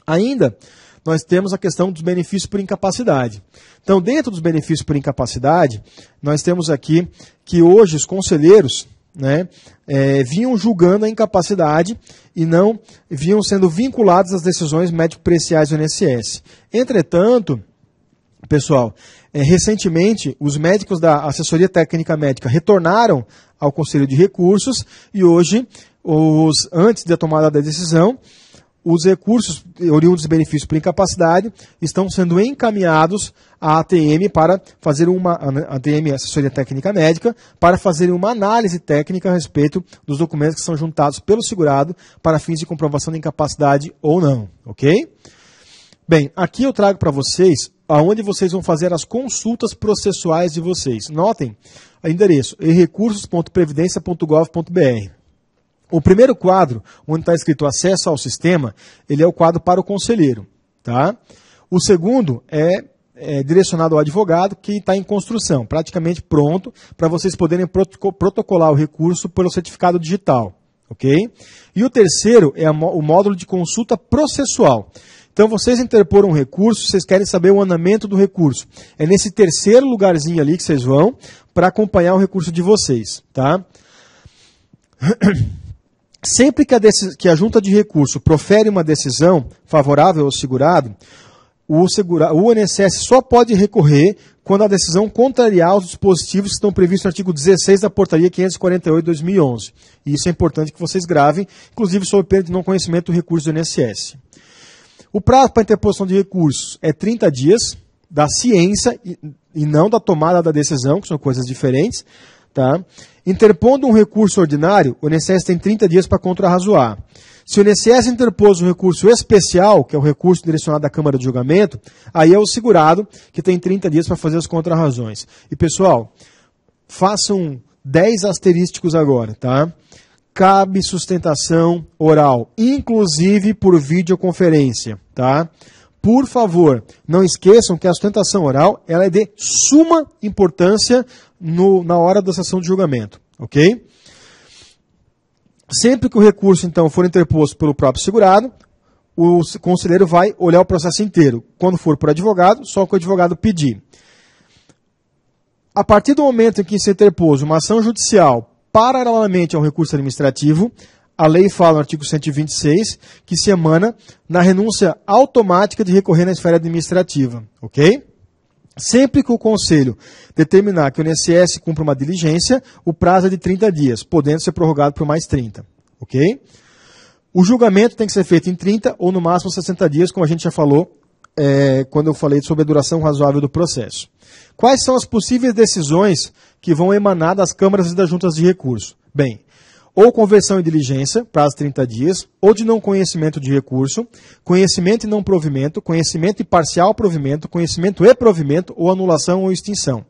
A: Ainda nós temos a questão dos benefícios por incapacidade. Então dentro dos benefícios por incapacidade, nós temos aqui que hoje os conselheiros, né, vinham julgando a incapacidade e não vinham sendo vinculados às decisões médico-periciais do INSS. Entretanto, pessoal, recentemente os médicos da assessoria técnica médica retornaram ao Conselho de Recursos e hoje, antes da tomada da decisão, os recursos oriundos de benefício por incapacidade estão sendo encaminhados à ATM para fazer ATM, Assessoria Técnica Médica, para fazer uma análise técnica a respeito dos documentos que são juntados pelo segurado para fins de comprovação de incapacidade ou não, ok? Bem, aqui eu trago para vocês aonde vocês vão fazer as consultas processuais de vocês. Notem o endereço recursos.previdencia.gov.br. O primeiro quadro, onde está escrito acesso ao sistema, ele é o quadro para o conselheiro. Tá? O segundo é direcionado ao advogado, que está em construção, praticamente pronto, para vocês poderem protocolar o recurso pelo certificado digital. Okay? E o terceiro é o módulo de consulta processual. Então, vocês interporam um recurso, vocês querem saber o andamento do recurso. É nesse terceiro lugarzinho ali que vocês vão para acompanhar o recurso de vocês. Tá? Sempre que a junta de recurso profere uma decisão favorável ao segurado, o INSS só pode recorrer quando a decisão contrariar os dispositivos que estão previstos no artigo 16 da Portaria 548 de 2011. E isso é importante que vocês gravem, inclusive sob pena de não conhecimento do recurso do INSS. O prazo para interposição de recursos é 30 dias da ciência e não da tomada da decisão, que são coisas diferentes. Tá? Interpondo um recurso ordinário, o INSS tem 30 dias para contrarrazoar. Se o INSS interpôs um recurso especial, que é o recurso direcionado à Câmara de Julgamento, aí é o segurado que tem 30 dias para fazer as contrarrazões. E, pessoal, façam 10 asterísticos agora. Tá? Cabe sustentação oral, inclusive por videoconferência. Tá? Por favor, não esqueçam que a sustentação oral ela é de suma importância na hora da sessão de julgamento. Ok? Sempre que o recurso, então, for interposto pelo próprio segurado, o conselheiro vai olhar o processo inteiro. Quando for por advogado, só o que o advogado pedir. A partir do momento em que se interpôs uma ação judicial paralelamente ao recurso administrativo, a lei fala no artigo 126 que se emana na renúncia automática de recorrer na esfera administrativa. Ok? Sempre que o Conselho determinar que o INSS cumpra uma diligência, o prazo é de 30 dias, podendo ser prorrogado por mais 30. Ok? O julgamento tem que ser feito em 30 ou no máximo 60 dias, como a gente já falou quando eu falei sobre a duração razoável do processo. Quais são as possíveis decisões que vão emanar das câmaras e das juntas de recurso? Bem, ou conversão em diligência, prazo 30 dias, ou de não conhecimento de recurso, conhecimento e não provimento, conhecimento e parcial provimento, conhecimento e provimento, ou anulação ou extinção.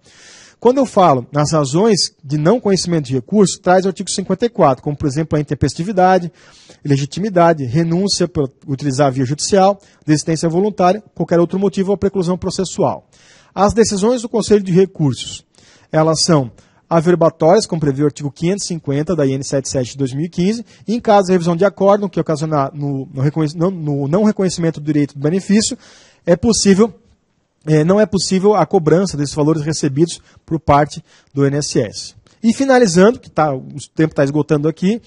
A: Quando eu falo nas razões de não conhecimento de recurso, traz o artigo 54, como, por exemplo, a intempestividade, legitimidade, renúncia por utilizar a via judicial, desistência voluntária, qualquer outro motivo ou preclusão processual. As decisões do Conselho de Recursos, elas são averbatórias, como prevê o artigo 550 da IN 77 de 2015, e em caso de revisão de acórdão, que ocasionar no não reconhecimento do direito do benefício, não é possível a cobrança desses valores recebidos por parte do INSS. E finalizando, o tempo está esgotando aqui,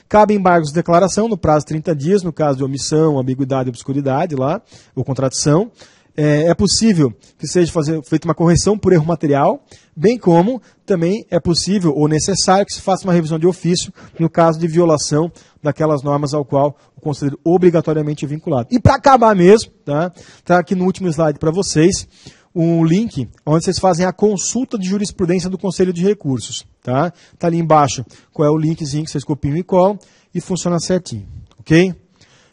A: Cabe embargos de declaração no prazo de 30 dias, no caso de omissão, ambiguidade, obscuridade lá, ou contradição. É possível que seja feita uma correção por erro material, bem como também é possível ou necessário que se faça uma revisão de ofício no caso de violação daquelas normas ao qual o conselheiro obrigatoriamente é vinculado. E para acabar mesmo, tá aqui no último slide para vocês, um link onde vocês fazem a consulta de jurisprudência do Conselho de Recursos. Tá ali embaixo qual é o linkzinho que vocês copiam e colam e funciona certinho. Ok?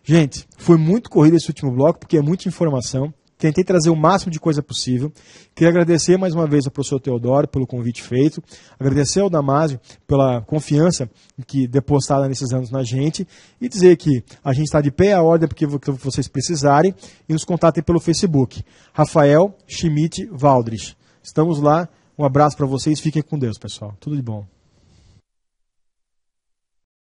A: Gente, foi muito corrido esse último bloco porque é muita informação. Tentei trazer o máximo de coisa possível. Queria agradecer mais uma vez ao professor Teodoro pelo convite feito. Agradecer ao Damásio pela confiança que depositada nesses anos na gente. E dizer que a gente está de pé à ordem porque vocês precisarem. E nos contatem pelo Facebook. Rafael Schmidt Valdrich. Estamos lá. Um abraço para vocês. Fiquem com Deus, pessoal. Tudo de bom.